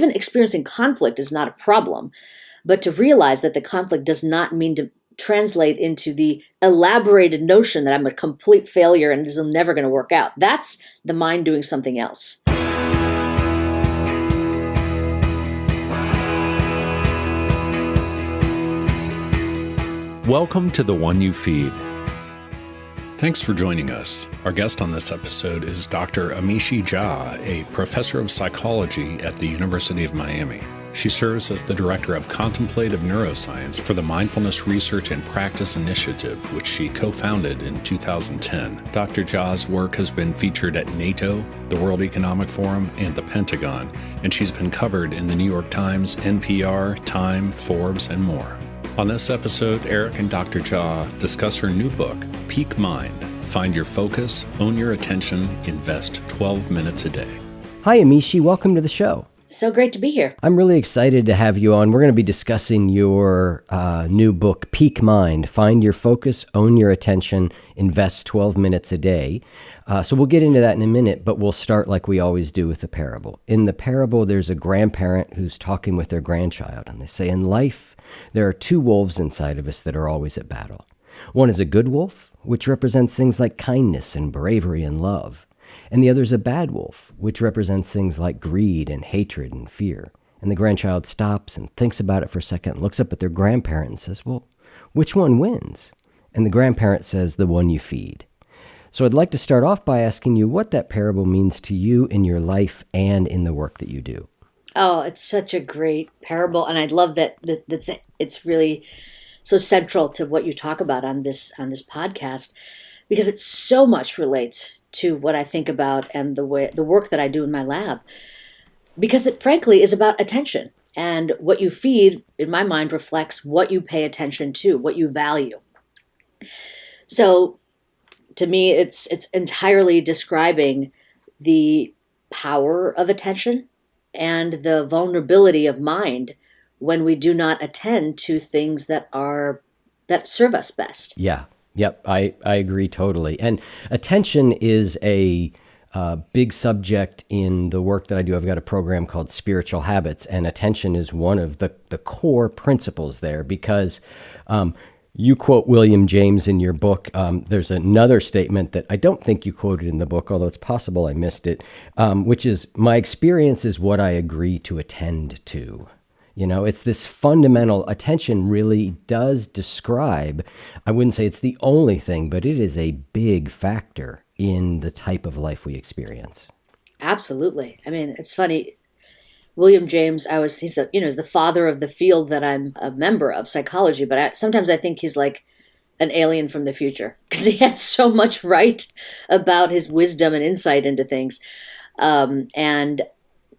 Even experiencing conflict is not a problem, but to realize that the conflict does not mean to translate into the elaborated notion that I'm a complete failure and this is never going to work out. That's the mind doing something else. Welcome to The One You Feed. Thanks for joining us. Our guest on this episode is Dr. Amishi Jha, a professor of psychology at the University of Miami. She serves as the director of contemplative neuroscience for the Mindfulness Research and Practice Initiative, which she co-founded in 2010. Dr. Jha's work has been featured at NATO, the World Economic Forum, and the Pentagon, and she's been covered in the New York Times, NPR, Time, Forbes, and more. On this episode, Eric and Dr. Jha discuss her new book, Peak Mind, Find Your Focus, Own Your Attention, Invest 12 Minutes a Day. Hi, Amishi. Welcome to the show. So great to be here. I'm really excited to have you on. We're going to be discussing your new book, Peak Mind, Find Your Focus, Own Your Attention, Invest 12 Minutes a Day. So we'll get into that in a minute, but we'll start like we always do with the parable. In the parable, there's a grandparent who's talking with their grandchild, and they say, in life, there are two wolves inside of us that are always at battle. One is a good wolf, which represents things like kindness and bravery and love. And the other is a bad wolf, which represents things like greed and hatred and fear. And the grandchild stops and thinks about it for a second, looks up at their grandparent and says, well, which one wins? And the grandparent says, the one you feed. So I'd like to start off by asking you what that parable means to you in your life and in the work that you do. Oh, it's such a great parable, and I love that it's really so central to what you talk about on this podcast, because it so much relates to what I think about and the work that I do in my lab, because it frankly is about attention, and what you feed, in my mind, reflects what you pay attention to, what you value. So, to me, it's entirely describing the power of attention and the vulnerability of mind when we do not attend to things that serve us best. Yeah. Yep. I agree totally. And attention is a big subject in the work that I do. I've got a program called Spiritual Habits, and attention is one of the core principles there, because you quote William James in your book. There's another statement that I don't think you quoted in the book, although it's possible I missed it, which is, my experience is what I agree to attend to. You know, it's this fundamental attention really does describe, I wouldn't say it's the only thing, but it is a big factor in the type of life we experience. Absolutely. I mean, it's funny. William James, he's the father of the field that I'm a member of, psychology, but sometimes I think he's like an alien from the future, because he had so much right about his wisdom and insight into things. And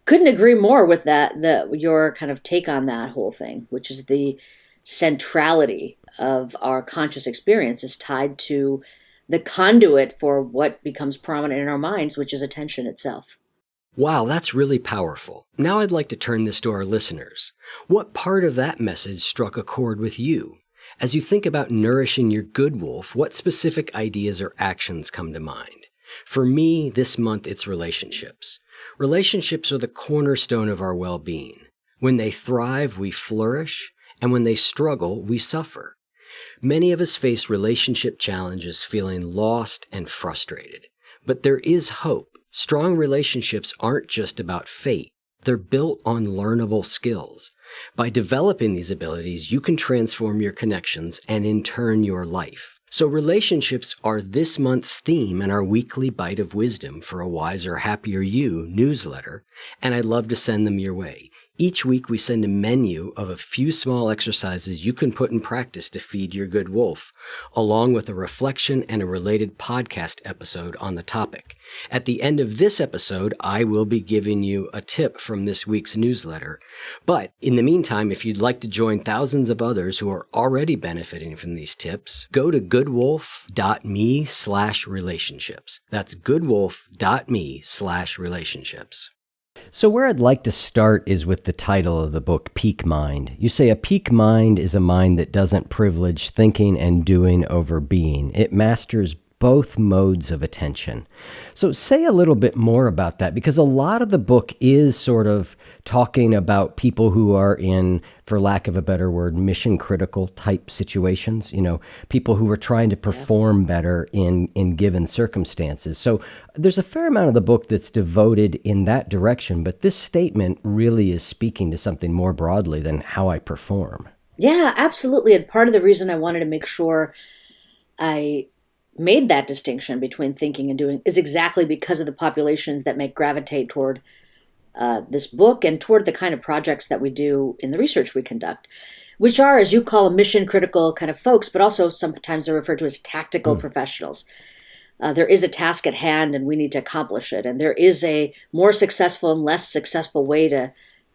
couldn't agree more with your kind of take on that whole thing, which is the centrality of our conscious experience is tied to the conduit for what becomes prominent in our minds, which is attention itself. Wow, that's really powerful. Now I'd like to turn this to our listeners. What part of that message struck a chord with you? As you think about nourishing your good wolf, what specific ideas or actions come to mind? For me, this month, it's relationships. Relationships are the cornerstone of our well-being. When they thrive, we flourish, and when they struggle, we suffer. Many of us face relationship challenges feeling lost and frustrated. But there is hope. Strong relationships aren't just about fate. They're built on learnable skills. By developing these abilities, you can transform your connections and in turn your life. So relationships are this month's theme in our weekly Bite of Wisdom for a Wiser, Happier You newsletter, and I'd love to send them your way. Each week we send a menu of a few small exercises you can put in practice to feed your good wolf, along with a reflection and a related podcast episode on the topic. At the end of this episode, I will be giving you a tip from this week's newsletter. But in the meantime, if you'd like to join thousands of others who are already benefiting from these tips, go to goodwolf.me/relationships. That's goodwolf.me/relationships. So where I'd like to start is with the title of the book, Peak Mind. You say a peak mind is a mind that doesn't privilege thinking and doing over being. It masters both modes of attention. So say a little bit more about that, because a lot of the book is sort of talking about people who are in, for lack of a better word, mission critical type situations, people who are trying to perform better in given circumstances. So there's a fair amount of the book that's devoted in that direction, but this statement really is speaking to something more broadly than how I perform. Yeah, absolutely. And part of the reason I wanted to make sure I made that distinction between thinking and doing is exactly because of the populations that may gravitate toward this book and toward the kind of projects that we do in the research we conduct, which are, as you call them, mission critical kind of folks, but also sometimes they're referred to as tactical professionals. There is a task at hand and we need to accomplish it. And there is a more successful and less successful way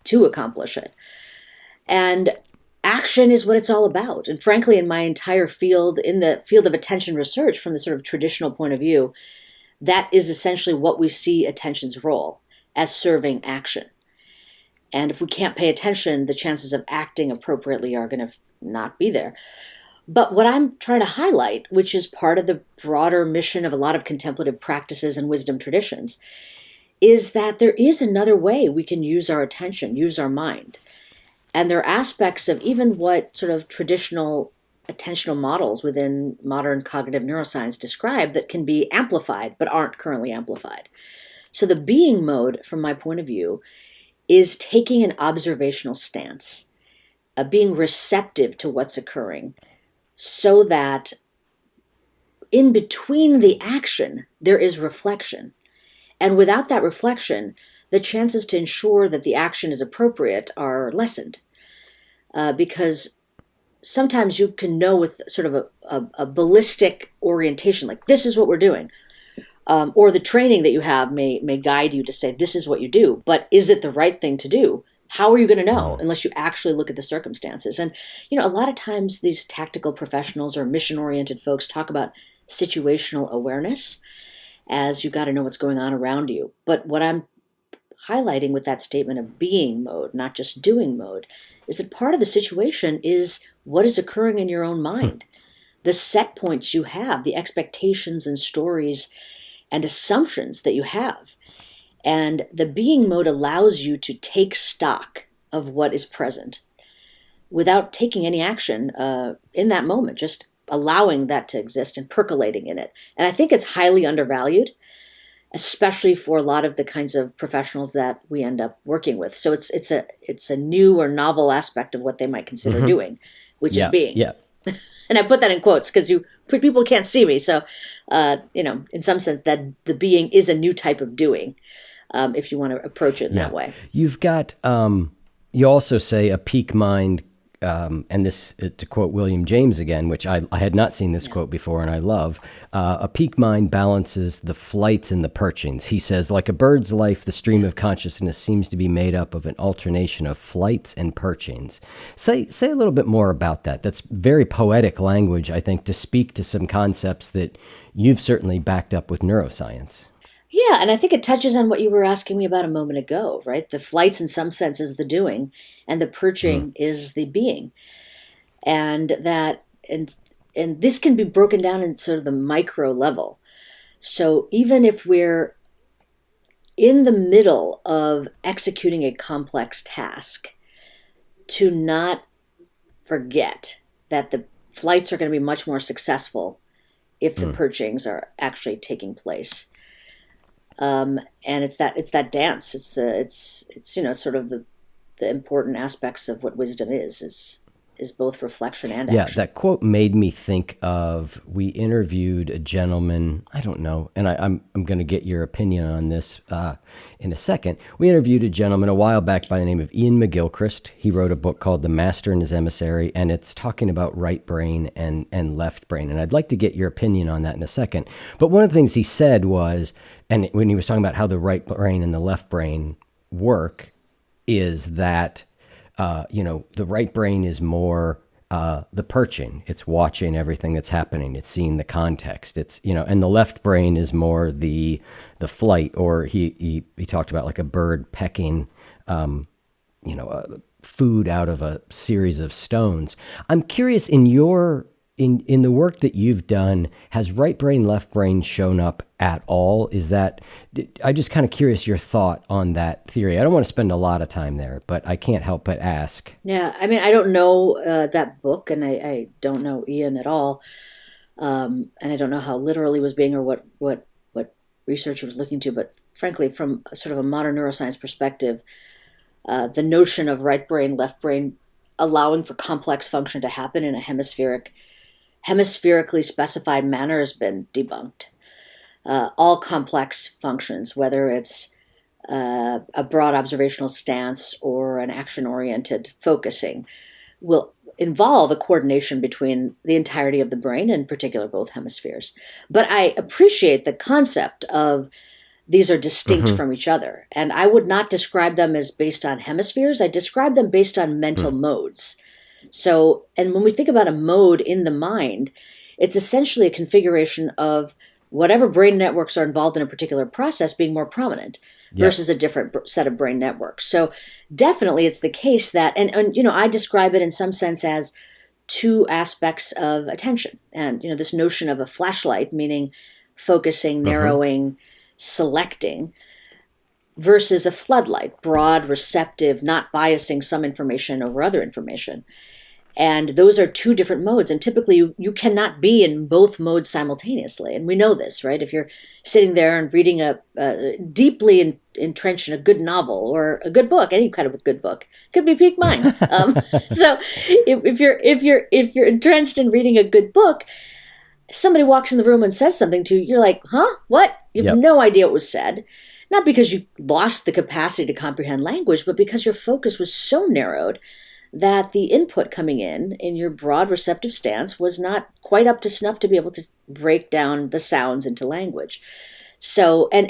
to accomplish it. And action is what it's all about. And frankly, in my entire field, in the field of attention research, from the sort of traditional point of view, that is essentially what we see attention's role, as serving action. And if we can't pay attention, the chances of acting appropriately are going to not be there. But what I'm trying to highlight, which is part of the broader mission of a lot of contemplative practices and wisdom traditions, is that there is another way we can use our attention, use our mind. And there are aspects of even what sort of traditional attentional models within modern cognitive neuroscience describe that can be amplified, but aren't currently amplified. So the being mode, from my point of view, is taking an observational stance, being receptive to what's occurring, so that in between the action, there is reflection. And without that reflection, the chances to ensure that the action is appropriate are lessened. Because sometimes you can know with sort of a ballistic orientation, like this is what we're doing. Or the training that you have may guide you to say, this is what you do, but is it the right thing to do? How are you going to know unless you actually look at the circumstances? And, a lot of times these tactical professionals or mission-oriented folks talk about situational awareness as you got to know what's going on around you. But what I'm highlighting with that statement of being mode, not just doing mode, is that part of the situation is what is occurring in your own mind. The set points you have, the expectations and stories and assumptions that you have. And the being mode allows you to take stock of what is present without taking any action in that moment, just allowing that to exist and percolating in it. And I think it's highly undervalued, especially for a lot of the kinds of professionals that we end up working with. So it's a new or novel aspect of what they might consider doing, which is being. Yeah. And I put that in quotes because people can't see me. So, in some sense, that the being is a new type of doing, if you want to approach it in that way. You've got, you also say a peak mind, and this, to quote William James again, which I had not seen this quote before and I love, a peak mind balances the flights and the perchings. He says, like a bird's life, the stream of consciousness seems to be made up of an alternation of flights and perchings. Say a little bit more about that. That's very poetic language, I think, to speak to some concepts that you've certainly backed up with neuroscience. Yeah, and I think it touches on what you were asking me about a moment ago, right? The flights, in some sense, is the doing, and the perching is the being. And this can be broken down in sort of the micro level. So even if we're in the middle of executing a complex task, to not forget that the flights are going to be much more successful if the perchings are actually taking place. And it's that dance. It's sort of the important aspects of what wisdom is both reflection and action. Yeah, that quote made me think of, we interviewed a gentleman, I don't know, and I'm going to get your opinion on this in a second. We interviewed a gentleman a while back by the name of Ian McGilchrist. He wrote a book called The Master and His Emissary, and it's talking about right brain and left brain. And I'd like to get your opinion on that in a second. But one of the things he said was, and when he was talking about how the right brain and the left brain work, is that the right brain is more the perching. It's watching everything that's happening. It's seeing the context. It's, and the left brain is more the flight, or he talked about like a bird pecking, food out of a series of stones. I'm curious, in your in the work that you've done, has right brain, left brain shown up at all? I'm just kind of curious your thought on that theory. I don't want to spend a lot of time there, but I can't help but ask. Yeah, I mean, I don't know that book, and I don't know Ian at all, and I don't know how literal he was being or what research he was looking to. But frankly, from sort of a modern neuroscience perspective, the notion of right brain, left brain allowing for complex function to happen in a hemispherically specified manner has been debunked. All complex functions, whether it's a broad observational stance or an action-oriented focusing, will involve a coordination between the entirety of the brain, in particular both hemispheres. But I appreciate the concept of these are distinct from each other. And I would not describe them as based on hemispheres. I describe them based on mental modes. So, and when we think about a mode in the mind, it's essentially a configuration of whatever brain networks are involved in a particular process being more prominent versus a different set of brain networks. So definitely it's the case that, and I describe it in some sense as two aspects of attention. And, this notion of a flashlight, meaning focusing, narrowing, selecting, versus a floodlight, broad, receptive, not biasing some information over other information. And those are two different modes. And typically you cannot be in both modes simultaneously. And we know this, right? If you're sitting there and reading a deeply entrenched in a good novel or a good book, any kind of a good book, could be peak mind. So if you're entrenched in reading a good book, somebody walks in the room and says something to you, you're like, huh? What? You have no idea what was said. Not because you lost the capacity to comprehend language, but because your focus was so narrowed that the input coming in your broad receptive stance was not quite up to snuff to be able to break down the sounds into language. So, and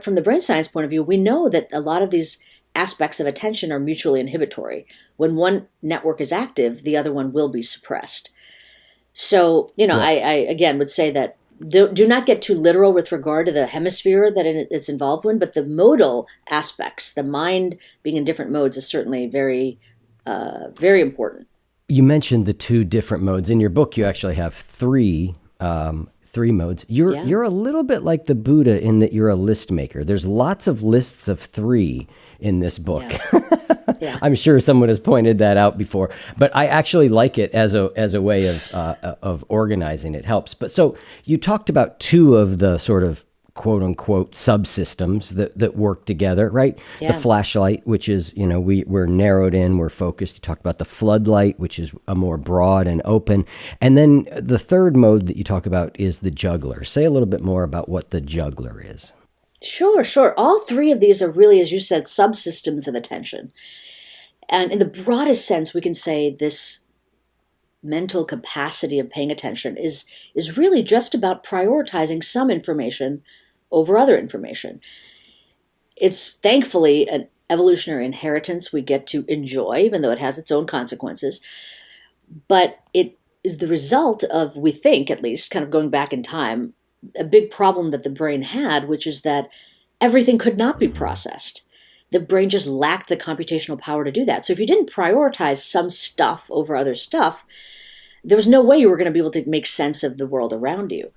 from the brain science point of view, we know that a lot of these aspects of attention are mutually inhibitory. When one network is active, the other one will be suppressed. So, I again would say that do not get too literal with regard to the hemisphere that it's involved in, but the modal aspects, the mind being in different modes, is certainly very very important. You mentioned the two different modes. In your book, you actually have three modes. You're a little bit like the Buddha in that you're a list maker. There's lots of lists of three in this book. Yeah. I'm sure someone has pointed that out before, but I actually like it as a way of organizing. It helps. But so you talked about two of the sort of quote unquote subsystems that work together, right? Yeah. The flashlight, which is, we're narrowed in, we're focused. You talked about the floodlight, which is a more broad and open. And then the third mode that you talk about is the juggler. Say a little bit more about what the juggler is. Sure. All three of these are really, as you said, subsystems of attention. And in the broadest sense, we can say this mental capacity of paying attention is really just about prioritizing some information over other information. It's thankfully an evolutionary inheritance we get to enjoy, even though it has its own consequences. But it is the result of, we think at least, kind of going back in time, a big problem that the brain had, which is that everything could not be processed. The brain just lacked the computational power to do that. So if you didn't prioritize some stuff over other stuff, there was no way you were going to be able to make sense of the world around you,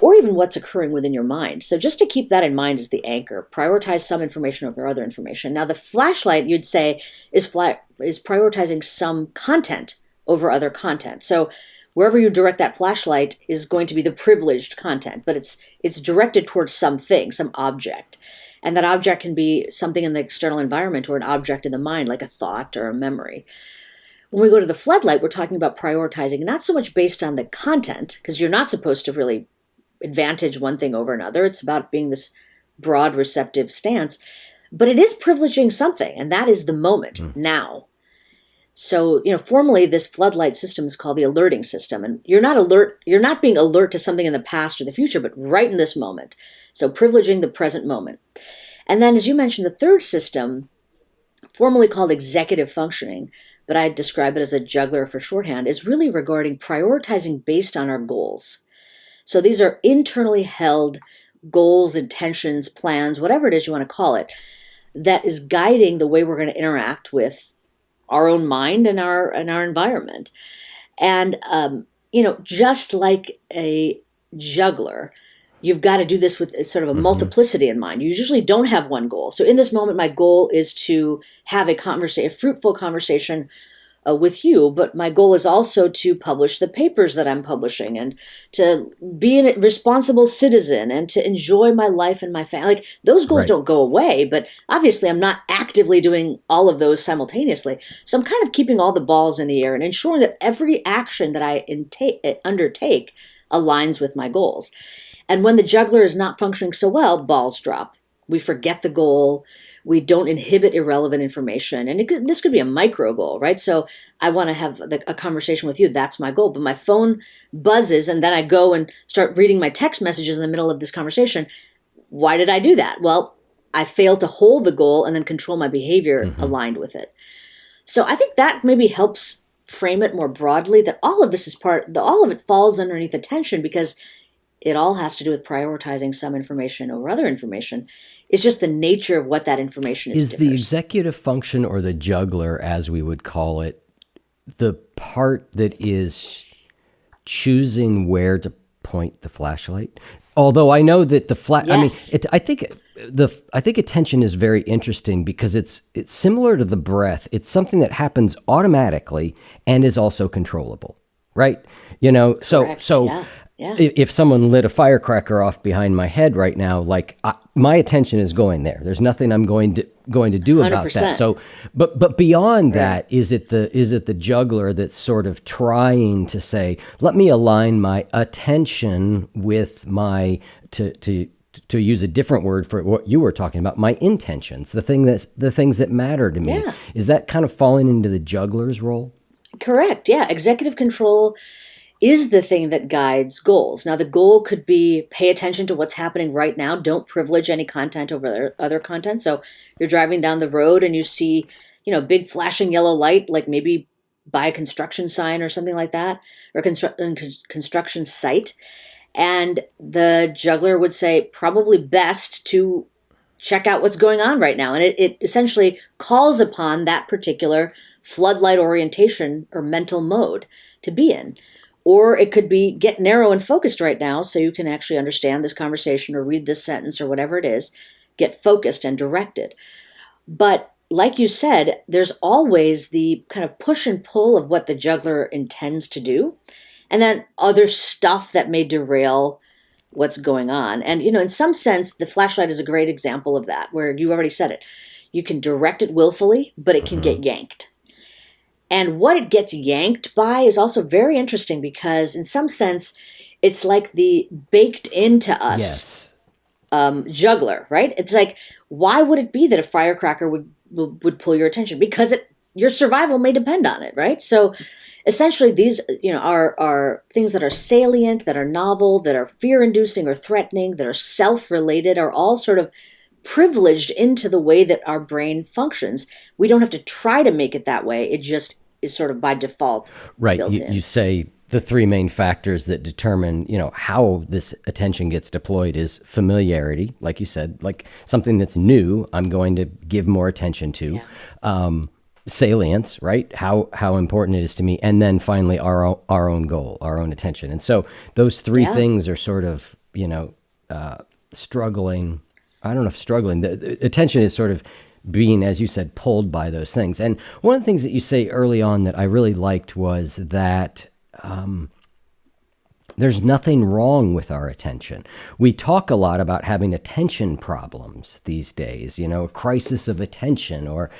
or even what's occurring within your mind. So just to keep that in mind as the anchor, prioritize some information over other information. Now the flashlight, you'd say, is prioritizing some content over other content. So wherever you direct that flashlight is going to be the privileged content, but it's directed towards something, some object. And that object can be something in the external environment or an object in the mind, like a thought or a memory. When we go to the floodlight, we're talking about prioritizing not so much based on the content, because you're not supposed to really advantage one thing over another. It's about being this broad receptive stance, but it is privileging something, and that is the moment, now. So, formally, this floodlight system is called the alerting system, and you're not being alert to something in the past or the future, but right in this moment. So privileging the present moment. And then, as you mentioned, the third system, formally called executive functioning, but I describe it as a juggler for shorthand, is really regarding prioritizing based on our goals. So these are internally held goals, intentions, plans, whatever it is you want to call it, that is guiding the way we're going to interact with our own mind and our environment. And just like a juggler, you've got to do this with sort of a multiplicity in mind. You usually don't have one goal. So in this moment, my goal is to have a fruitful conversation with you, but my goal is also to publish the papers that I'm publishing and to be a responsible citizen and to enjoy my life and my family. Like, those goals don't go away, but obviously I'm not actively doing all of those simultaneously. So I'm kind of keeping all the balls in the air and ensuring that every action that I undertake aligns with my goals. And when the juggler is not functioning so well, balls drop. We forget the goal. We don't inhibit irrelevant information. And this could be a micro goal, right? So I want to have a conversation with you. That's my goal. But my phone buzzes and then I go and start reading my text messages in the middle of this conversation. Why did I do that? Well, I failed to hold the goal and then control my behavior aligned with it. So I think that maybe helps frame it more broadly, that all of this is all of it falls underneath attention, because it all has to do with prioritizing some information over other information. It's just the nature of what that information is. Is the executive function, or the juggler, as we would call it, the part that is choosing where to point the flashlight? Although I know that Yes. I think attention is very interesting because it's similar to the breath. It's something that happens automatically and is also controllable, right? Correct. Yeah. If someone lit a firecracker off behind my head right now, my attention is going there. There's nothing I'm going to do about 100%. that. So, but beyond that, is it the juggler that's sort of trying to say, let me align my attention with my to use a different word for what you were talking about, my intentions, the things that matter to me. Yeah. Is that kind of falling into the juggler's role? Correct. Yeah. Executive control is the thing that guides goals. Now, the goal could be pay attention to what's happening right now. Don't privilege any content over other content. So you're driving down the road and you see, big flashing yellow light, like maybe by a construction sign or something like that, or construction site. And the juggler would say probably best to check out what's going on right now. And it essentially calls upon that particular floodlight orientation or mental mode to be in. Or it could be get narrow and focused right now so you can actually understand this conversation or read this sentence or whatever it is, get focused and directed. But like you said, there's always the kind of push and pull of what the juggler intends to do, and then other stuff that may derail what's going on. And, in some sense, the flashlight is a great example of that, where you already said it. You can direct it willfully, but it can get yanked. And what it gets yanked by is also very interesting, because in some sense, it's like the baked into us juggler, right? It's like, why would it be that a firecracker would pull your attention? Because your survival may depend on it, right? So essentially these, are things that are salient, that are novel, that are fear-inducing or threatening, that are self-related, are all sort of privileged into the way that our brain functions. We don't have to try to make it that way. It just is sort of by default. Right. You say the three main factors that determine, how this attention gets deployed is familiarity, like you said, like something that's new, I'm going to give more attention to. Yeah. Salience, right? How important it is to me. And then finally our own goal, our own attention. And so those three things are sort of, struggling. I don't know if struggling. The attention is sort of being, as you said, pulled by those things. And one of the things that you say early on that I really liked was that there's nothing wrong with our attention. We talk a lot about having attention problems these days, a crisis of attention, or,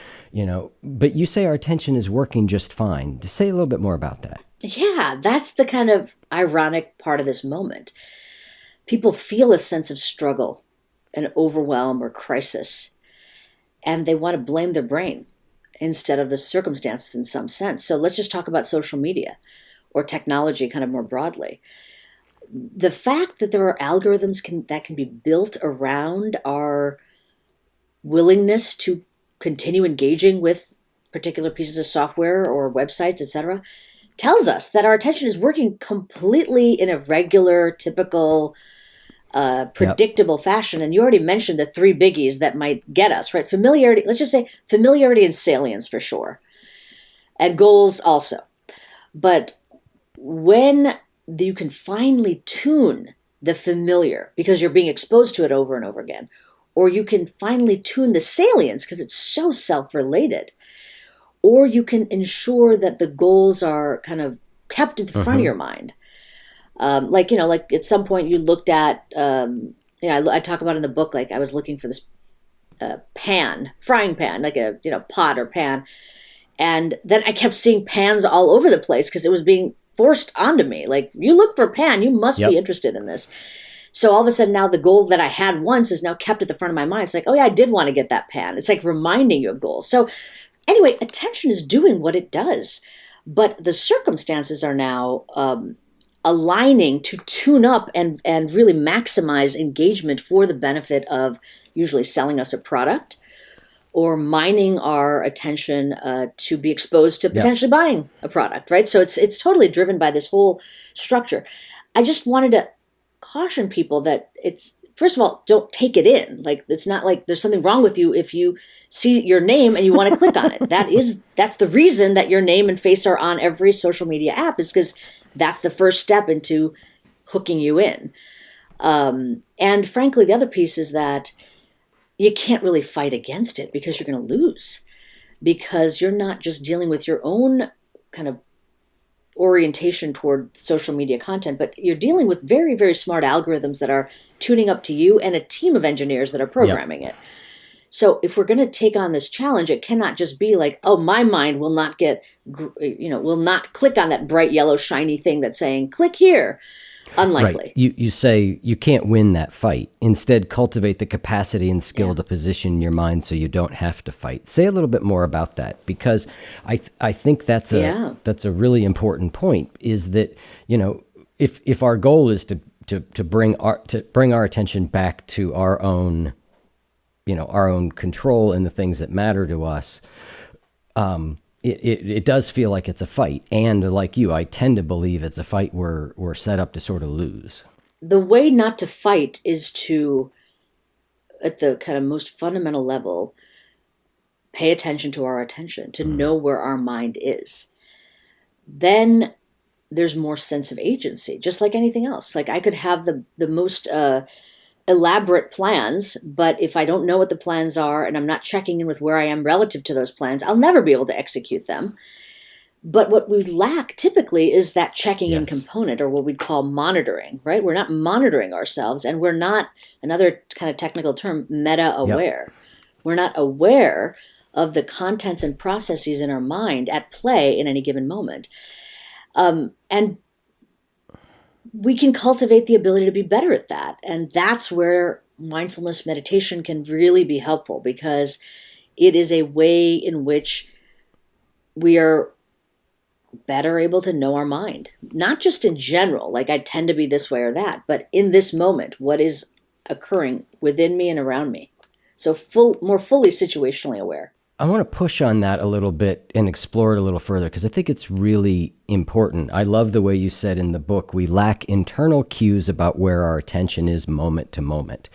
but you say our attention is working just fine. Just say a little bit more about that. Yeah, that's the kind of ironic part of this moment. People feel a sense of struggle, an overwhelm or crisis, and they want to blame their brain instead of the circumstances in some sense. So let's just talk about social media or technology kind of more broadly. The fact that there are algorithms that can be built around our willingness to continue engaging with particular pieces of software or websites, etc., tells us that our attention is working completely in a regular, typical, predictable fashion. And you already mentioned the three biggies that might get us, right? Familiarity, let's just say familiarity and salience for sure. And goals also. But when you can finally tune the familiar because you're being exposed to it over and over again, or you can finally tune the salience because it's so self-related, or you can ensure that the goals are kind of kept at the front of your mind. Like at some point you looked at, I talk about in the book, like I was looking for this frying pan, like a, pot or pan. And then I kept seeing pans all over the place because it was being forced onto me. Like, you look for a pan, you must be interested in this. So all of a sudden now the goal that I had once is now kept at the front of my mind. It's like, oh yeah, I did want to get that pan. It's like reminding you of goals. So anyway, attention is doing what it does, but the circumstances are now aligning to tune up and really maximize engagement for the benefit of usually selling us a product or mining our attention to be exposed to potentially buying a product, right? So it's totally driven by this whole structure. I just wanted to caution people that it's, first of all, don't take it in. Like, it's not like there's something wrong with you if you see your name and you want to click on it. That's the reason that your name and face are on every social media app, is because that's the first step into hooking you in. And frankly, the other piece is that you can't really fight against it because you're going to lose, because you're not just dealing with your own kind of orientation toward social media content, but you're dealing with very, very smart algorithms that are tuning up to you and a team of engineers that are programming it. So if we're going to take on this challenge, it cannot just be like, oh, my mind will not will not click on that bright yellow shiny thing that's saying, click here. Unlikely. Right. You say you can't win that fight. Instead, cultivate the capacity and skill to position your mind so you don't have to fight. Say a little bit more about that, because I think that's a really important point. Is that, if our goal is to bring our attention back to our own control and the things that matter to us. It does feel like it's a fight. And like you, I tend to believe it's a fight we're set up to sort of lose. The way not to fight is to, at the kind of most fundamental level, pay attention to our attention, to know where our mind is. Then there's more sense of agency, just like anything else. Like, I could have the most elaborate plans, but if I don't know what the plans are and I'm not checking in with where I am relative to those plans, I'll never be able to execute them. But what we lack typically is that checking in component, or what we'd call monitoring, right? We're not monitoring ourselves, and we're not, another kind of technical term, meta-aware. We're not aware of the contents and processes in our mind at play in any given moment. And we can cultivate the ability to be better at that. And that's where mindfulness meditation can really be helpful, because it is a way in which we are better able to know our mind, not just in general, like I tend to be this way or that, but in this moment, what is occurring within me and around me. So more fully situationally aware. I want to push on that a little bit and explore it a little further, because I think it's really important. I love the way you said in the book, we lack internal cues about where our attention is moment to moment.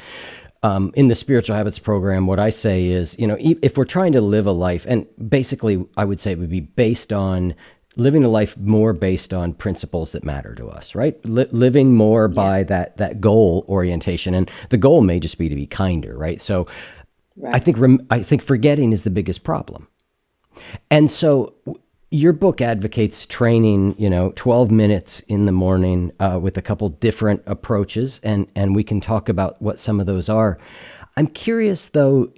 In the Spiritual Habits program, what I say is, if we're trying to live a life, and basically I would say it would be based on living a life more based on principles that matter to us, right? Living more by that goal orientation. And the goal may just be to be kinder, right? So right. I think forgetting is the biggest problem. And so your book advocates training, 12 minutes in the morning with a couple different approaches, and we can talk about what some of those are. I'm curious, though,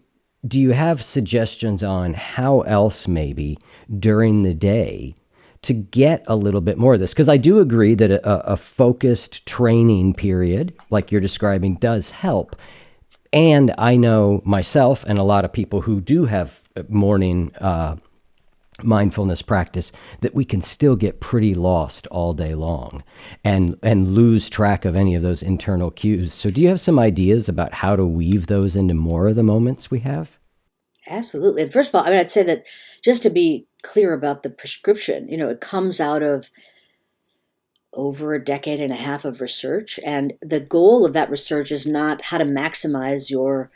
do you have suggestions on how else maybe during the day to get a little bit more of this? Because I do agree that a focused training period, like you're describing, does help. And I know myself and a lot of people who do have morning mindfulness practice, that we can still get pretty lost all day long and lose track of any of those internal cues. So do you have some ideas about how to weave those into more of the moments we have? Absolutely. And first of all, I'd say that, just to be clear about the prescription, it comes out of over a decade and a half of research. And the goal of that research is not how to maximize your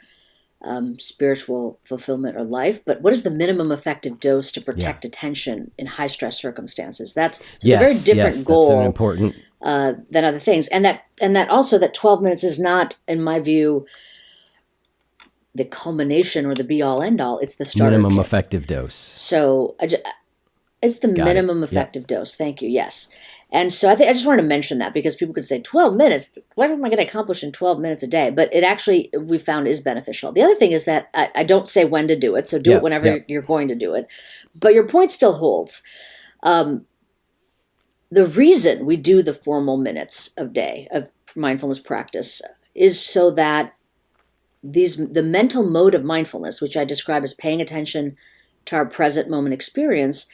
spiritual fulfillment or life, but what is the minimum effective dose to Yeah. protect attention in high stress circumstances? It's a very Yes, different that's an goal important than other things, and that also that 12 minutes is not, in my view, the culmination or the be all end all. It's the starter minimum kit. effective dose. So it's the minimum effective dose. Thank you. Yes. And so I just wanted to mention that because people could say 12 minutes, what am I going to accomplish in 12 minutes a day? But it actually, we found, is beneficial. The other thing is that I don't say when to do it. So do it whenever you're going to do it. But your point still holds. The reason we do the formal minutes of day of mindfulness practice is so that the mental mode of mindfulness, which I describe as paying attention to our present moment experience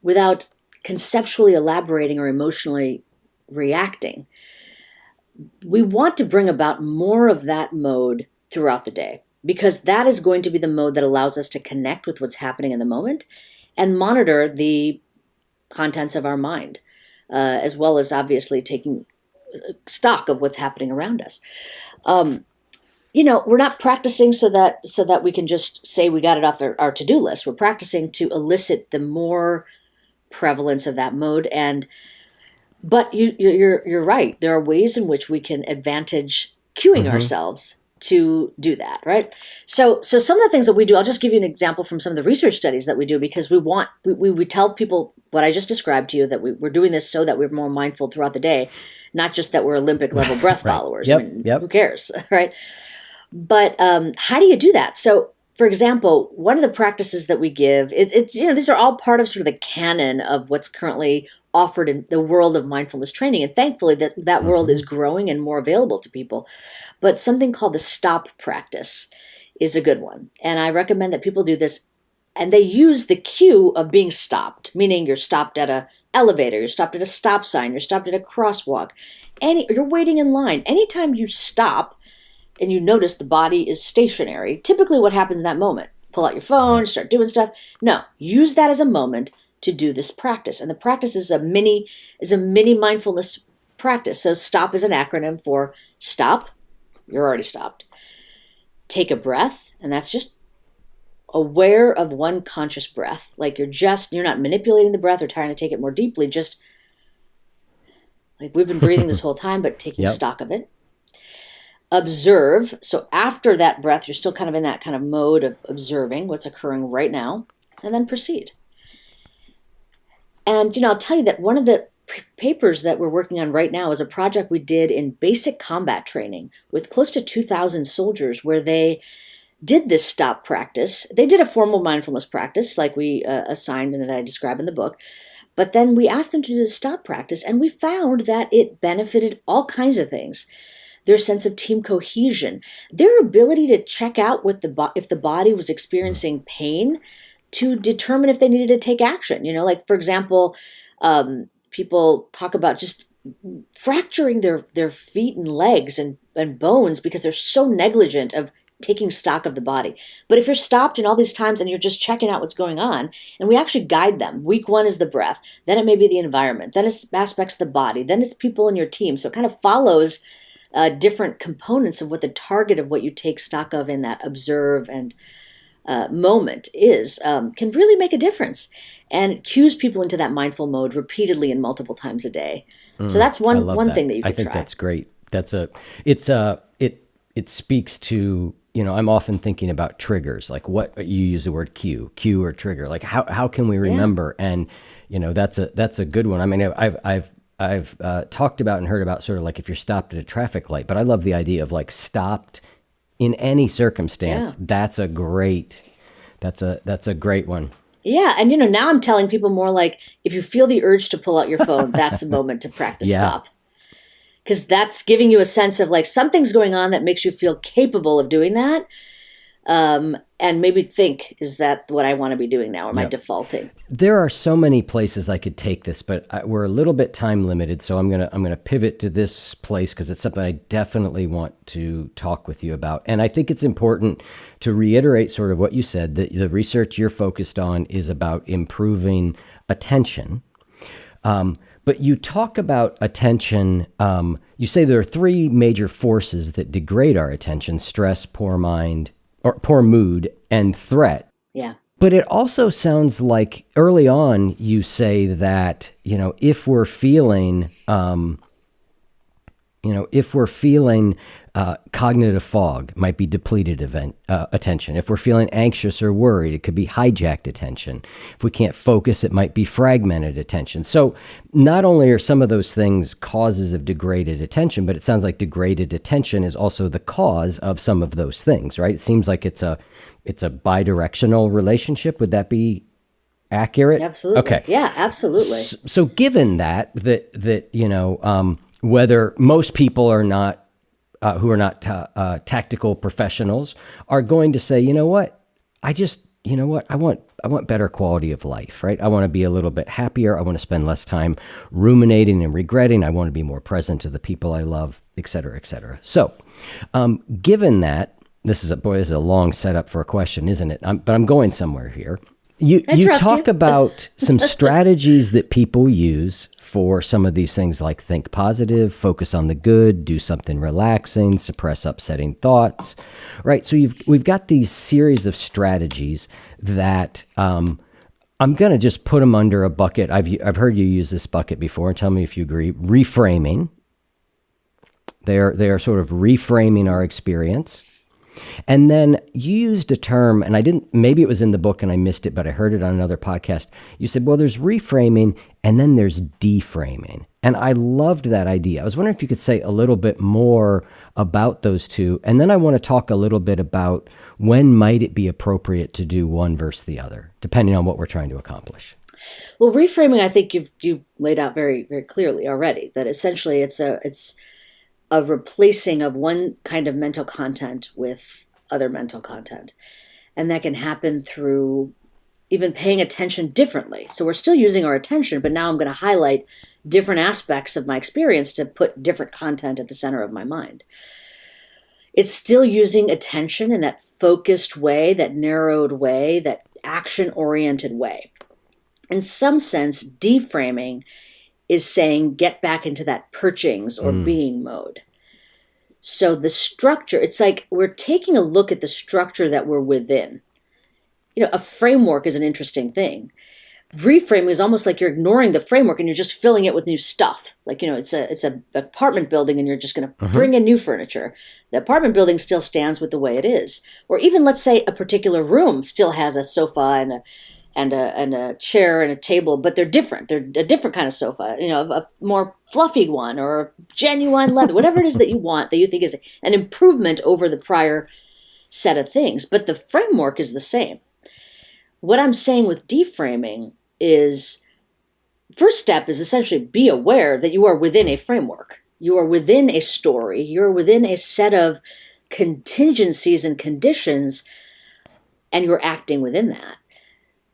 without conceptually elaborating or emotionally reacting. We want to bring about more of that mode throughout the day, because that is going to be the mode that allows us to connect with what's happening in the moment and monitor the contents of our mind, as well as obviously taking stock of what's happening around us. We're not practicing so that we can just say we got it off our to-do list. We're practicing to elicit the more prevalence of that mode. But you're right. There are ways in which we can advantage cueing ourselves to do that, right? So some of the things that we do, I'll just give you an example from some of the research studies that we do, because we tell people what I just described to you, that we're doing this so that we're more mindful throughout the day, not just that we're Olympic level breath followers. Who cares, right? But how do you do that? So, for example, one of the practices that we give is these are all part of sort of the canon of what's currently offered in the world of mindfulness training, and thankfully that world is growing and more available to people. But something called the stop practice is a good one, and I recommend that people do this. And they use the cue of being stopped, meaning you're stopped at an elevator, you're stopped at a stop sign, you're stopped at a crosswalk, you're waiting in line. Anytime you stop and you notice the body is stationary, typically what happens in that moment? Pull out your phone, start doing stuff. No, use that as a moment to do this practice. And the practice is a mini mindfulness practice. So STOP is an acronym for stop, you're already stopped. Take a breath, and that's just aware of one conscious breath. Like you're not manipulating the breath or trying to take it more deeply, just like we've been breathing this whole time, but taking stock of it. Observe. So after that breath, you're still kind of in that kind of mode of observing what's occurring right now, and then proceed. And, I'll tell you that one of the papers that we're working on right now is a project we did in basic combat training with close to 2,000 soldiers, where they did this stop practice. They did a formal mindfulness practice like we assigned and that I describe in the book. But then we asked them to do the stop practice, and we found that it benefited all kinds of things. Their sense of team cohesion, their ability to check out if the body was experiencing pain, to determine if they needed to take action. Like, for example, people talk about just fracturing their feet and legs and bones because they're so negligent of taking stock of the body. But if you're stopped in all these times and you're just checking out what's going on, and we actually guide them. Week 1 is the breath, then it may be the environment, then it's aspects of the body, then it's people in your team. So it kind of follows different components of what the target of what you take stock of in that observe and moment is, can really make a difference and cues people into that mindful mode repeatedly and multiple times a day. So that's one thing that you can try. I think that's great. It speaks to, I'm often thinking about triggers, like what you use the word cue or trigger, like how can we remember? And, that's a good one. I mean, I've talked about and heard about sort of like if you're stopped at a traffic light, but I love the idea of like stopped in any circumstance. Yeah. That's a great one. Yeah. And, now I'm telling people more like, if you feel the urge to pull out your phone, that's a moment to practice stop. Because that's giving you a sense of like something's going on that makes you feel capable of doing that. And maybe think, is that what I want to be doing now? Or am I defaulting? There are so many places I could take this, but we're a little bit time limited. So I'm gonna pivot to this place because it's something I definitely want to talk with you about. And I think it's important to reiterate sort of what you said, that the research you're focused on is about improving attention. But you talk about attention. You say there are 3 major forces that degrade our attention: stress, poor mind, or poor mood and threat. Yeah. But it also sounds like early on you say that, if we're feeling, cognitive fog, it might be depleted attention. If we're feeling anxious or worried, it could be hijacked attention. If we can't focus, it might be fragmented attention. So not only are some of those things causes of degraded attention, but it sounds like degraded attention is also the cause of some of those things, right? It seems like it's a bidirectional relationship. Would that be accurate? Absolutely. Okay. Yeah, absolutely. So given that whether most people are not, who are not tactical professionals, are going to say, I want better quality of life, right? I want to be a little bit happier. I want to spend less time ruminating and regretting. I want to be more present to the people I love, et cetera, et cetera. So given that, this is a long setup for a question, isn't it? But I'm going somewhere here. You talk about some strategies that people use for some of these things, like think positive, focus on the good, do something relaxing, suppress upsetting thoughts, right? So we've got these series of strategies that I'm going to just put them under a bucket. I've heard you use this bucket before, and tell me if you agree. Reframing. They are sort of reframing our experience. And then you used a term, and maybe it was in the book and I missed it, but I heard it on another podcast. You said, well, there's reframing and then there's deframing. And I loved that idea. I was wondering if you could say a little bit more about those two. And then I want to talk a little bit about when might it be appropriate to do one versus the other, depending on what we're trying to accomplish. Well, reframing, I think you've laid out very, very clearly already, that essentially it's a replacing of one kind of mental content with other mental content. And that can happen through even paying attention differently. So we're still using our attention, but now I'm going to highlight different aspects of my experience to put different content at the center of my mind. It's still using attention in that focused way, that narrowed way, that action-oriented way. In some sense, deframing is saying get back into that perchings or being mode. So the structure, it's like we're taking a look at the structure that we're within. A framework is an interesting thing. Reframing is almost like you're ignoring the framework and you're just filling it with new stuff. Like, it's a apartment building and you're just going to bring in new furniture. The apartment building still stands with the way it is. Or even, let's say, a particular room still has a sofa and a chair and a table, but they're different. They're a different kind of sofa, a more fluffy one or a genuine leather, whatever it is that you want, that you think is an improvement over the prior set of things. But the framework is the same. What I'm saying with deframing is, first step is essentially be aware that you are within a framework. You are within a story. You're within a set of contingencies and conditions, and you're acting within that.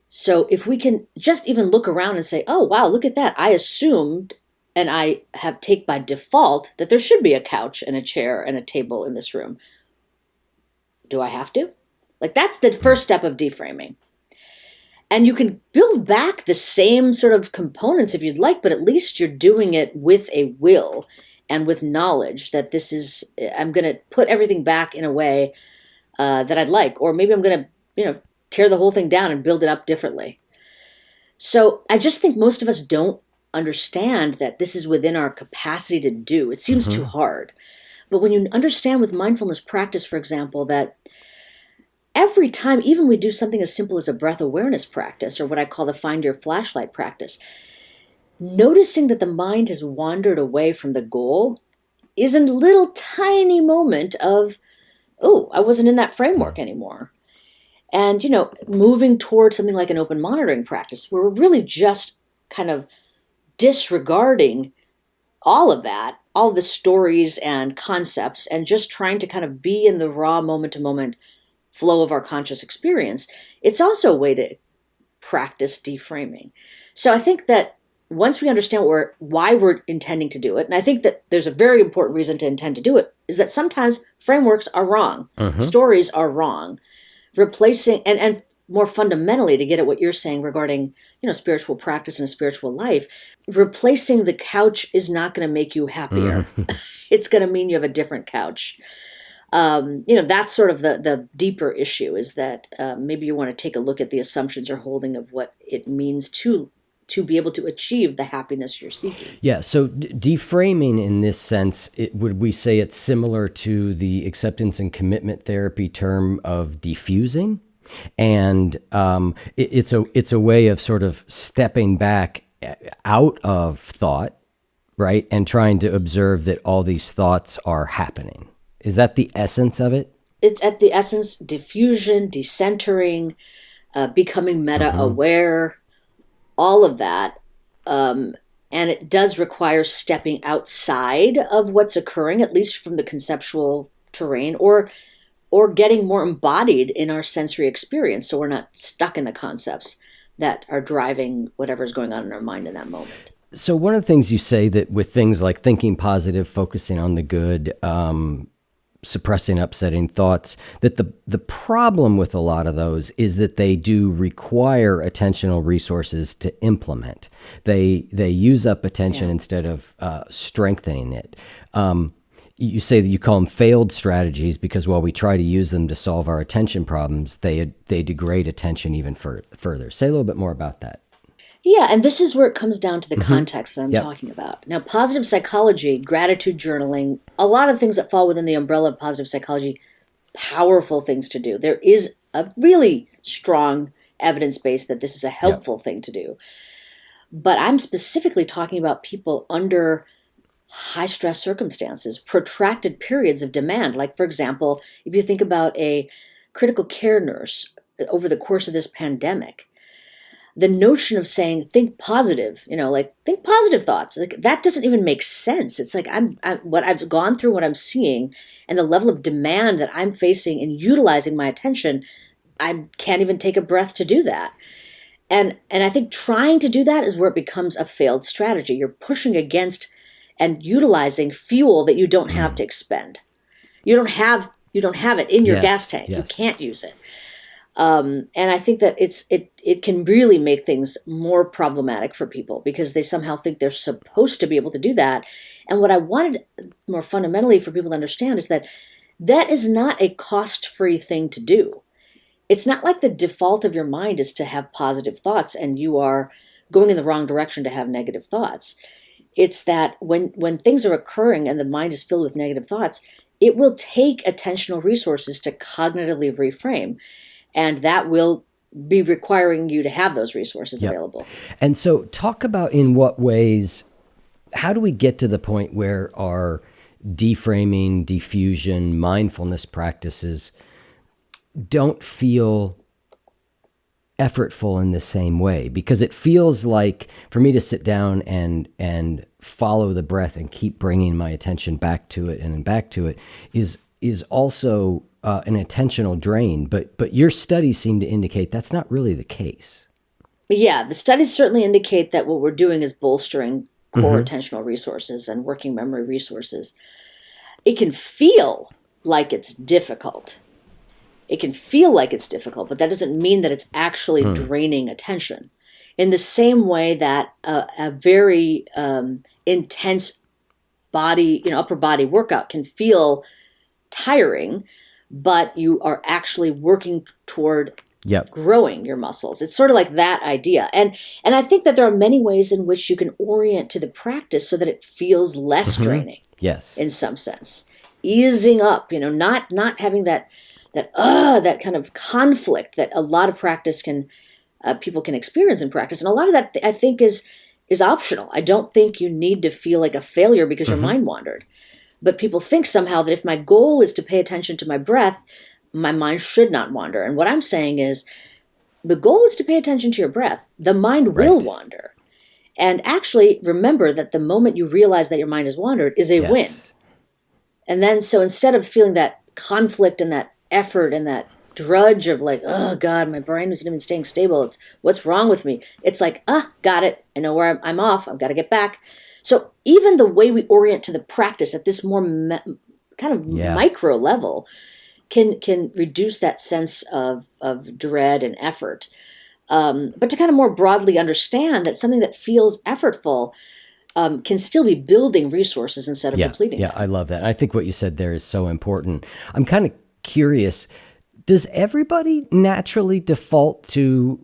So if we can just even look around and say, oh, wow, look at that. I assumed, and I have take by default, that there should be a couch and a chair and a table in this room. Do I have to? Like, that's the first step of deframing. And you can build back the same sort of components if you'd like, but at least you're doing it with a will and with knowledge that I'm going to put everything back in a way that I'd like. Or maybe I'm going to, tear the whole thing down and build it up differently. So I just think most of us don't understand that this is within our capacity to do. It seems too hard. But when you understand with mindfulness practice, for example, that every time, even we do something as simple as a breath awareness practice, or what I call the find your flashlight practice, noticing that the mind has wandered away from the goal is a little tiny moment of, oh, I wasn't in that framework anymore. And, moving towards something like an open monitoring practice, where we're really just kind of disregarding all of that, all of the stories and concepts, and just trying to kind of be in the raw moment-to-moment flow of our conscious experience. It's also a way to practice deframing. So I think that once we understand why we're intending to do it, and I think that there's a very important reason to intend to do it, is that sometimes frameworks are wrong. Stories are wrong. Replacing, and more fundamentally, to get at what you're saying regarding, spiritual practice and a spiritual life, replacing the couch is not going to make you happier. It's going to mean you have a different couch. That's sort of the deeper issue, is that maybe you want to take a look at the assumptions you're holding of what it means to be able to achieve the happiness you're seeking. Yeah. So deframing in this sense, would we say it's similar to the acceptance and commitment therapy term of diffusing? And it's a way of sort of stepping back out of thought, right? And trying to observe that all these thoughts are happening. Is that the essence of it? It's at the essence, diffusion, decentering, becoming meta-aware, all of that. And it does require stepping outside of what's occurring, at least from the conceptual terrain, or getting more embodied in our sensory experience, so we're not stuck in the concepts that are driving whatever's going on in our mind in that moment. So one of the things you say that with things like thinking positive, focusing on the good, suppressing upsetting thoughts, that the problem with a lot of those is that they do require attentional resources to implement. They use up attention instead of strengthening it. You say that you call them failed strategies because while we try to use them to solve our attention problems, they degrade attention even further. Say a little bit more about that. Yeah, and this is where it comes down to the context that I'm talking about. Now, positive psychology, gratitude journaling, a lot of things that fall within the umbrella of positive psychology, powerful things to do. There is a really strong evidence base that this is a helpful thing to do. But I'm specifically talking about people under high stress circumstances, protracted periods of demand. Like, for example, if you think about a critical care nurse over the course of this pandemic, the notion of saying, think positive, think positive thoughts, like that doesn't even make sense. It's like I'm what I've gone through, what I'm seeing, and the level of demand that I'm facing in utilizing my attention, I can't even take a breath to do that. And I think trying to do that is where it becomes a failed strategy. You're pushing against and utilizing fuel that you don't have to expend. You don't have it in your gas tank. You can't use it. And I think that it can really make things more problematic for people because they somehow think they're supposed to be able to do that. And what I wanted more fundamentally for people to understand is that is not a cost-free thing to do. It's not like the default of your mind is to have positive thoughts and you are going in the wrong direction to have negative thoughts. It's that when things are occurring and the mind is filled with negative thoughts, it will take attentional resources to cognitively reframe. And that will be requiring you to have those resources available. And so talk about in what ways, how do we get to the point where our deframing, diffusion, mindfulness practices don't feel effortful in the same way? Because it feels like for me to sit down and follow the breath and keep bringing my attention back to it and back to it is also an attentional drain, but your studies seem to indicate that's not really the case. Yeah, the studies certainly indicate that what we're doing is bolstering core attentional resources and working memory resources. It can feel like it's difficult. But that doesn't mean that it's actually draining attention. In the same way that a very intense body, upper body workout can feel tiring, but you are actually working toward growing your muscles. It's sort of like that idea. And I think that there are many ways in which you can orient to the practice so that it feels less draining. Yes. In some sense. Easing up, not having that kind of conflict that a lot of practice people can experience in practice. And a lot of that I think is optional. I don't think you need to feel like a failure because your mind wandered. But people think somehow that if my goal is to pay attention to my breath, my mind should not wander. And what I'm saying is the goal is to pay attention to your breath. The mind will wander. And actually remember that the moment you realize that your mind has wandered is a win. And then so instead of feeling that conflict and that effort and that drudge of like, oh God, my brain isn't even staying stable. It's what's wrong with me? It's like, got it. I know where I'm off. I've got to get back. So even the way we orient to the practice at this more micro level can reduce that sense of dread and effort. But to kind of more broadly understand that something that feels effortful can still be building resources instead of depleting Yeah, them. I love that. I think what you said there is so important. I'm kind of curious, does everybody naturally default to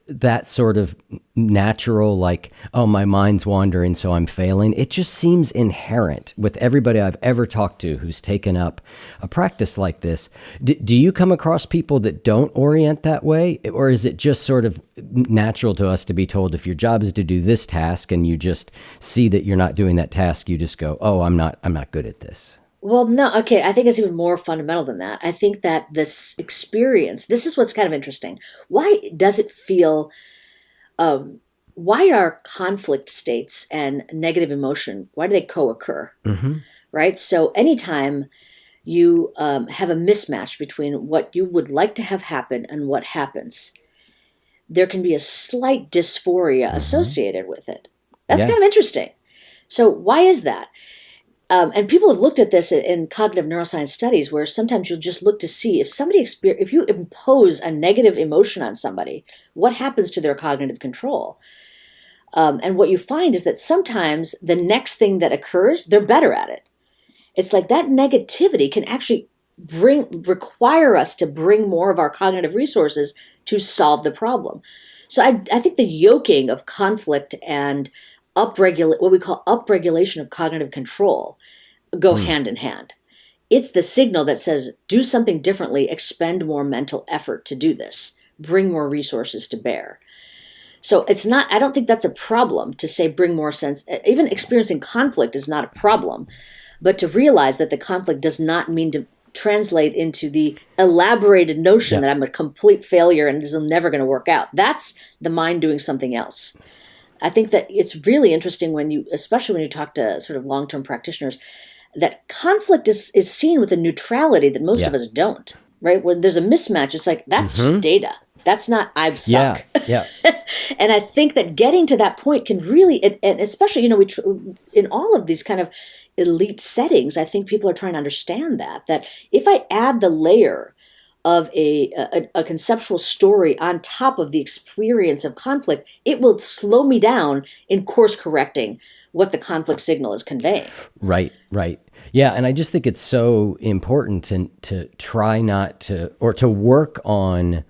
that sort of natural, like, oh, my mind's wandering, so I'm failing? It just seems inherent with everybody I've ever talked to who's taken up a practice like this. Do you come across people that don't orient that way? Or is it just sort of natural to us to be told if your job is to do this task and you just see that you're not doing that task, you just go, oh, I'm not good at this? Well, no, okay, I think it's even more fundamental than that. I think that this experience, this is what's kind of interesting. Why does it feel, why are conflict states and negative emotion, why do they co-occur, right? So anytime you have a mismatch between what you would like to have happen and what happens, there can be a slight dysphoria associated with it. That's kind of interesting. So why is that? And people have looked at this in cognitive neuroscience studies, where sometimes you'll just look to see if you impose a negative emotion on somebody, what happens to their cognitive control. And what you find is that sometimes the next thing that occurs, they're better at it. It's like that negativity can actually require us to bring more of our cognitive resources to solve the problem. So I think the yoking of conflict and what we call upregulation of cognitive control go hand in hand. It's the signal that says, do something differently, expend more mental effort to do this, bring more resources to bear. So I don't think that's a problem to say bring more sense. Even experiencing conflict is not a problem, but to realize that the conflict does not mean to translate into the elaborated notion that I'm a complete failure and this is never going to work out. That's the mind doing something else. I think that it's really interesting especially when you talk to sort of long-term practitioners, that conflict is seen with a neutrality that most of us don't, right? When there's a mismatch, it's like, that's just data. That's not, I suck. Yeah. And I think that getting to that point can really, and especially, in all of these kind of elite settings, I think people are trying to understand that if I add the layer of a conceptual story on top of the experience of conflict, it will slow me down in course correcting what the conflict signal is conveying. Right. Yeah, and I just think it's so important to try not to, or to work on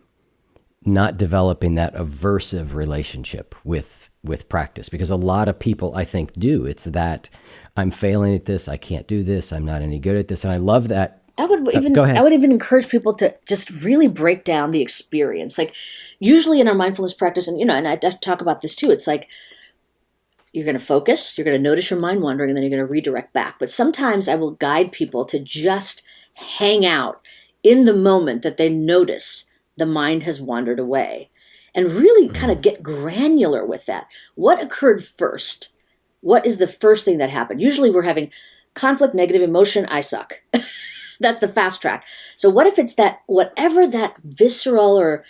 not developing that aversive relationship with practice, because a lot of people, I think, do. It's that I'm failing at this, I can't do this, I'm not any good at this, and I love that. Go ahead. I would even encourage people to just really break down the experience. Like usually in our mindfulness practice, and I talk about this too, it's like you're going to focus, you're going to notice your mind wandering, and then you're going to redirect back. But sometimes I will guide people to just hang out in the moment that they notice the mind has wandered away, and really kind of get granular with that. What occurred first? What is the first thing that happened? Usually we're having conflict, negative emotion, I suck. That's the fast track. So what if it's that, whatever that visceral or,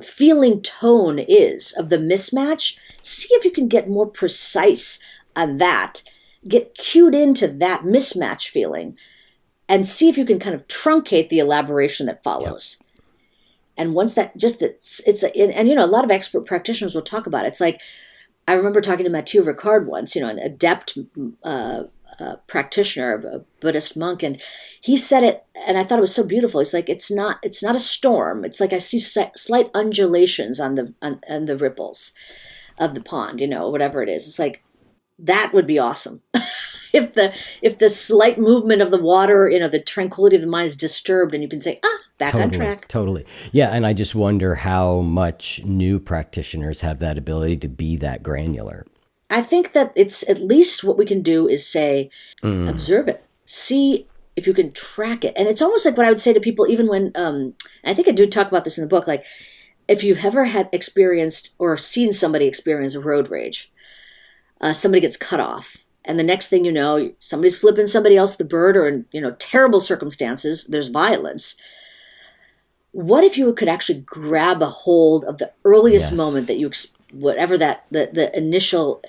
feeling tone is of the mismatch, see if you can get more precise on that, get cued into that mismatch feeling, and see if you can kind of truncate the elaboration that follows. Yep. And once that, a lot of expert practitioners will talk about it. It's like, I remember talking to Mathieu Ricard once, an adept practitioner, a Buddhist monk, and he said it, and I thought it was so beautiful. It's like, it's not a storm. It's like I see slight undulations on the ripples of the pond, whatever it is. It's like, that would be awesome. If the slight movement of the water, the tranquility of the mind is disturbed, and you can say, back on track. Totally. Yeah, and I just wonder how much new practitioners have that ability to be that granular. I think that it's at least what we can do is say, observe it, see if you can track it. And it's almost like what I would say to people, even when, I think I do talk about this in the book, like if you've ever had experienced or seen somebody experience road rage, somebody gets cut off. And the next thing you know, somebody's flipping somebody else the bird, or in terrible circumstances, there's violence. What if you could actually grab a hold of the earliest moment that you whatever that the initial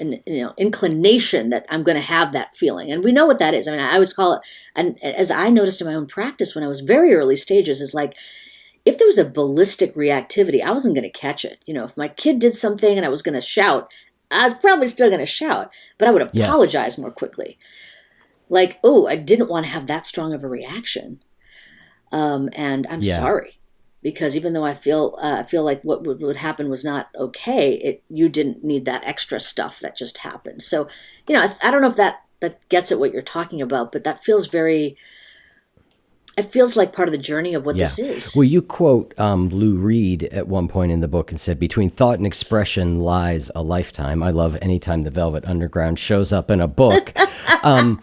inclination that I'm going to have that feeling, and we know what that is. I mean, I always call it, and as I noticed in my own practice when I was very early stages, is like if there was a ballistic reactivity, I wasn't going to catch it. If my kid did something and I was going to shout, I was probably still going to shout, but I would apologize more quickly. Like, oh, I didn't want to have that strong of a reaction. And I'm sorry, because even though I feel like what would happen was not okay, you didn't need that extra stuff that just happened. So, I don't know if that gets at what you're talking about, but that feels it feels like part of the journey of what this is. Well, you quote Lou Reed at one point in the book and said, between thought and expression lies a lifetime. I love anytime the Velvet Underground shows up in a book. But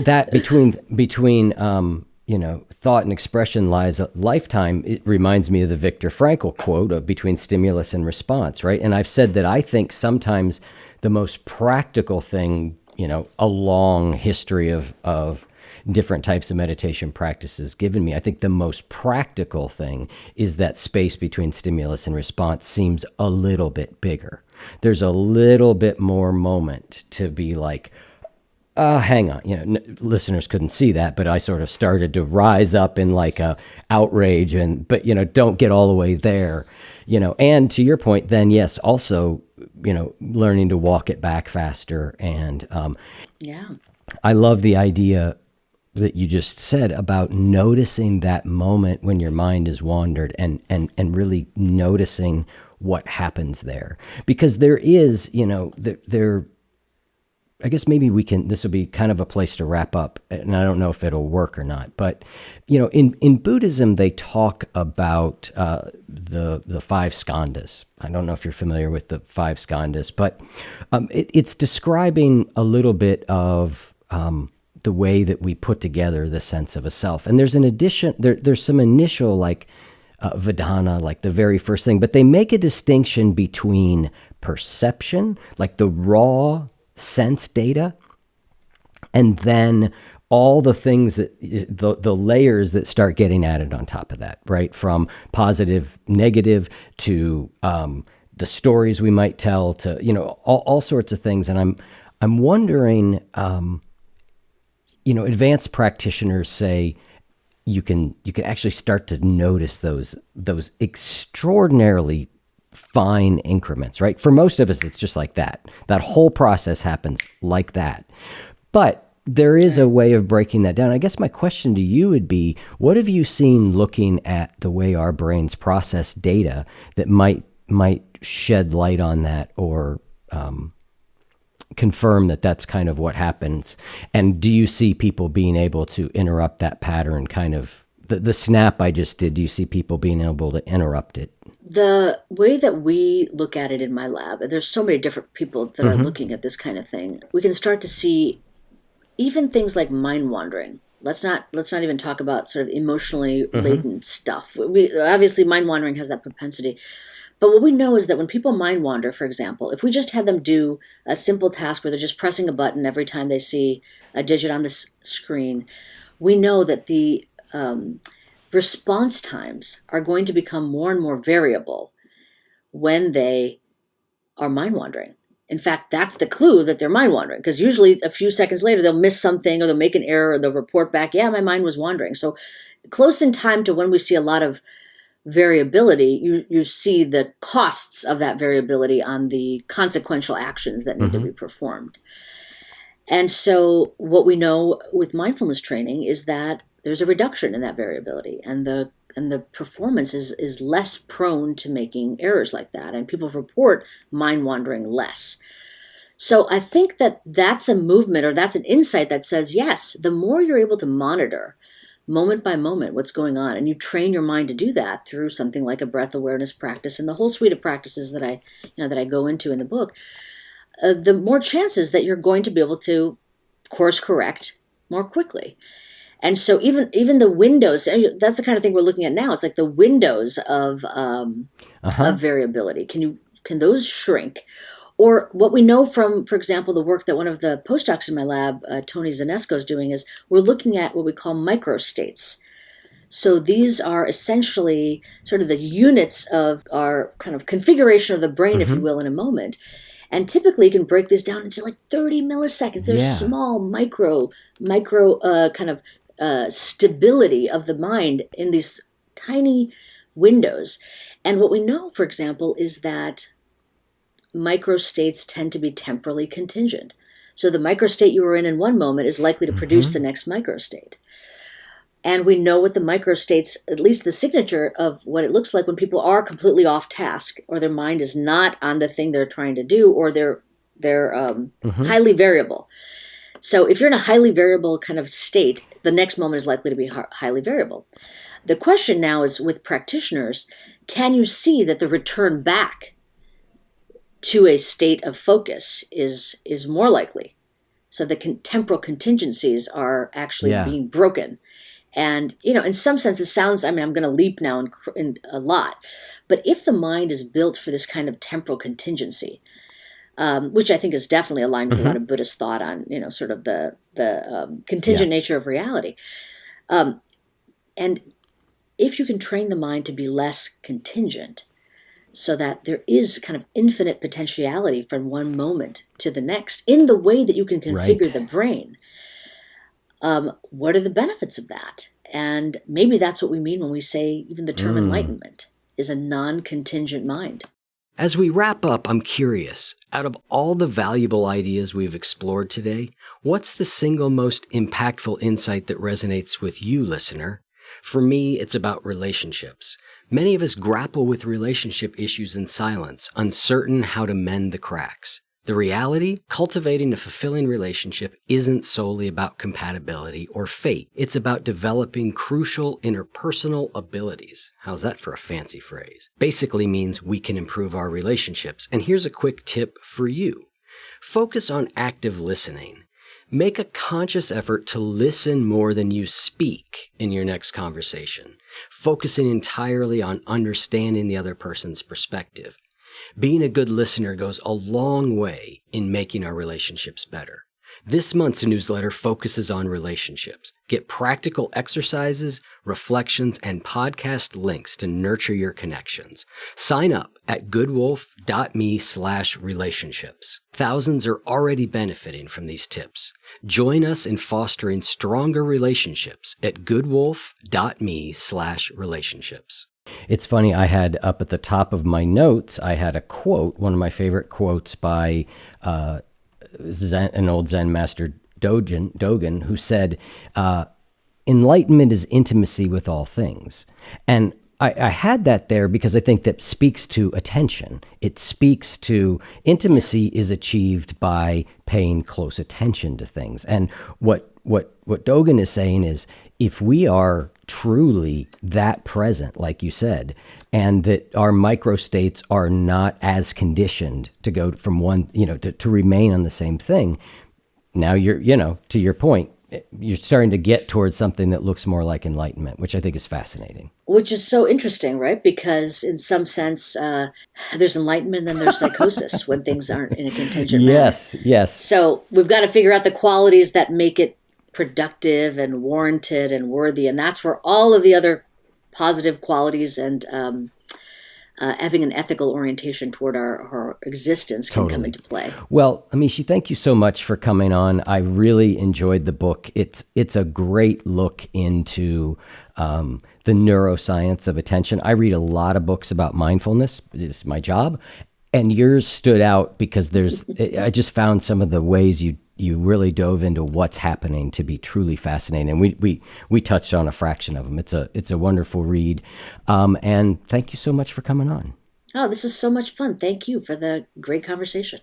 that between thought and expression lies a lifetime. It reminds me of the Viktor Frankl quote of between stimulus and response, right? And I've said that I think sometimes the most practical thing, a long history of different types of meditation practices given me, I think the most practical thing is that space between stimulus and response seems a little bit bigger. There's a little bit more moment to be like, hang on, listeners couldn't see that, but I sort of started to rise up in like a outrage but don't get all the way there, and to your point, then yes, also, learning to walk it back faster. And, I love the idea that you just said about noticing that moment when your mind is wandered and really noticing what happens there, because there is, I guess maybe this will be kind of a place to wrap up, and I don't know if it'll work or not, but, in Buddhism, they talk about the five skandhas. I don't know if you're familiar with the five skandhas, but it's describing a little bit of the way that we put together the sense of a self. And there's there's some initial like Vedana, like the very first thing, but they make a distinction between perception, like the raw sense data, and then all the things that the layers that start getting added on top of that, right? From positive, negative to the stories we might tell to, all sorts of things. And I'm wondering, advanced practitioners say you can actually start to notice those extraordinarily fine increments, right? For most of us, it's just like that. That whole process happens like that. But there is a way of breaking that down. I guess my question to you would be, what have you seen looking at the way our brains process data that might shed light on that, or confirm that that's kind of what happens? And do you see people being able to interrupt that pattern, kind of the snap I just did? Do you see people being able to interrupt it? The way that we look at it in my lab, and there's so many different people that are looking at this kind of thing, we can start to see even things like mind wandering. Let's not even talk about sort of emotionally latent stuff. Obviously, mind wandering has that propensity. But what we know is that when people mind wander, for example, if we just had them do a simple task where they're just pressing a button every time they see a digit on the screen, we know that the response times are going to become more and more variable when they are mind wandering. In fact, that's the clue that they're mind wandering, because usually a few seconds later they'll miss something, or they'll make an error, or they'll report back, yeah, my mind was wandering. So close in time to when we see a lot of variability, you see the costs of that variability on the consequential actions that need to be performed. And so what we know with mindfulness training is that there's a reduction in that variability, and the performance is less prone to making errors like that, and people report mind wandering less. So I think that that's a movement, or that's an insight that says, yes, the more you're able to monitor moment by moment what's going on, and you train your mind to do that through something like a breath awareness practice and the whole suite of practices that I go into in the book, the more chances that you're going to be able to course correct more quickly. And so even the windows, that's the kind of thing we're looking at now. It's like the windows of variability. Can those shrink? Or what we know from, for example, the work that one of the postdocs in my lab, Tony Zanesco, is doing, is we're looking at what we call microstates. So these are essentially sort of the units of our kind of configuration of the brain, if you will, in a moment. And typically you can break this down into like 30 milliseconds. There's small micro kind of stability of the mind in these tiny windows. And what we know, for example, is that microstates tend to be temporally contingent. So the microstate you were in one moment is likely to produce the next microstate. And we know what the microstates, at least the signature of what it looks like when people are completely off task, or their mind is not on the thing they're trying to do, or they're highly variable. So if you're in a highly variable kind of state, the next moment is likely to be highly variable. The question now is, with practitioners, can you see that the return back to a state of focus is more likely? So the temporal contingencies are actually being broken. And, in some sense, it sounds, I'm going to leap now in a lot. But if the mind is built for this kind of temporal contingency, which I think is definitely aligned with a lot of Buddhist thought on, sort of the contingent nature of reality. And if you can train the mind to be less contingent, so that there is kind of infinite potentiality from one moment to the next in the way that you can configure the brain, what are the benefits of that? And maybe that's what we mean when we say even the term enlightenment is a non-contingent mind. As we wrap up, I'm curious, out of all the valuable ideas we've explored today, what's the single most impactful insight that resonates with you, listener? For me, it's about relationships. Many of us grapple with relationship issues in silence, uncertain how to mend the cracks. The reality, cultivating a fulfilling relationship isn't solely about compatibility or fate. It's about developing crucial interpersonal abilities. How's that for a fancy phrase? Basically means we can improve our relationships. And here's a quick tip for you. Focus on active listening. Make a conscious effort to listen more than you speak in your next conversation, focusing entirely on understanding the other person's perspective. Being a good listener goes a long way in making our relationships better. This month's newsletter focuses on relationships. Get practical exercises, reflections, and podcast links to nurture your connections. Sign up at goodwolf.me/relationships. Thousands are already benefiting from these tips. Join us in fostering stronger relationships at goodwolf.me/relationships. It's funny, I had up at the top of my notes, I had a quote, one of my favorite quotes by an old Zen master, Dogen, who said, enlightenment is intimacy with all things. And I had that there because I think that speaks to attention. It speaks to intimacy is achieved by paying close attention to things. And what Dogen is saying is, if we are truly that present, like you said, and that our microstates are not as conditioned to go from one, to remain on the same thing, now you're, to your point, you're starting to get towards something that looks more like enlightenment, which I think is fascinating. Which is so interesting, right? Because in some sense, there's enlightenment and then there's psychosis when things aren't in a contingent manner. Yes. So we've got to figure out the qualities that make it productive and warranted and worthy. And that's where all of the other positive qualities and having an ethical orientation toward our existence can come into play. Well, Amishi, thank you so much for coming on. I really enjoyed the book. It's a great look into the neuroscience of attention. I read a lot of books about mindfulness. It's my job. And yours stood out because I just found some of the ways you really dove into what's happening to be truly fascinating. And we touched on a fraction of them. It's a wonderful read. And thank you so much for coming on. Oh, this is so much fun. Thank you for the great conversation.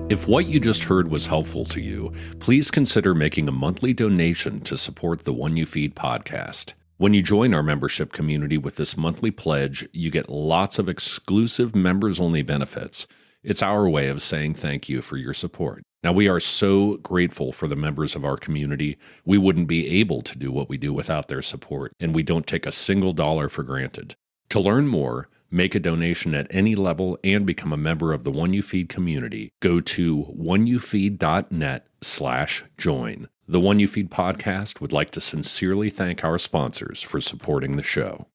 If what you just heard was helpful to you, please consider making a monthly donation to support the One You Feed podcast. When you join our membership community with this monthly pledge, you get lots of exclusive members-only benefits. It's our way of saying thank you for your support. Now, we are so grateful for the members of our community. We wouldn't be able to do what we do without their support, and we don't take a single dollar for granted. To learn more, make a donation at any level, and become a member of the One You Feed community, go to oneyoufeed.net/join. The One You Feed podcast would like to sincerely thank our sponsors for supporting the show.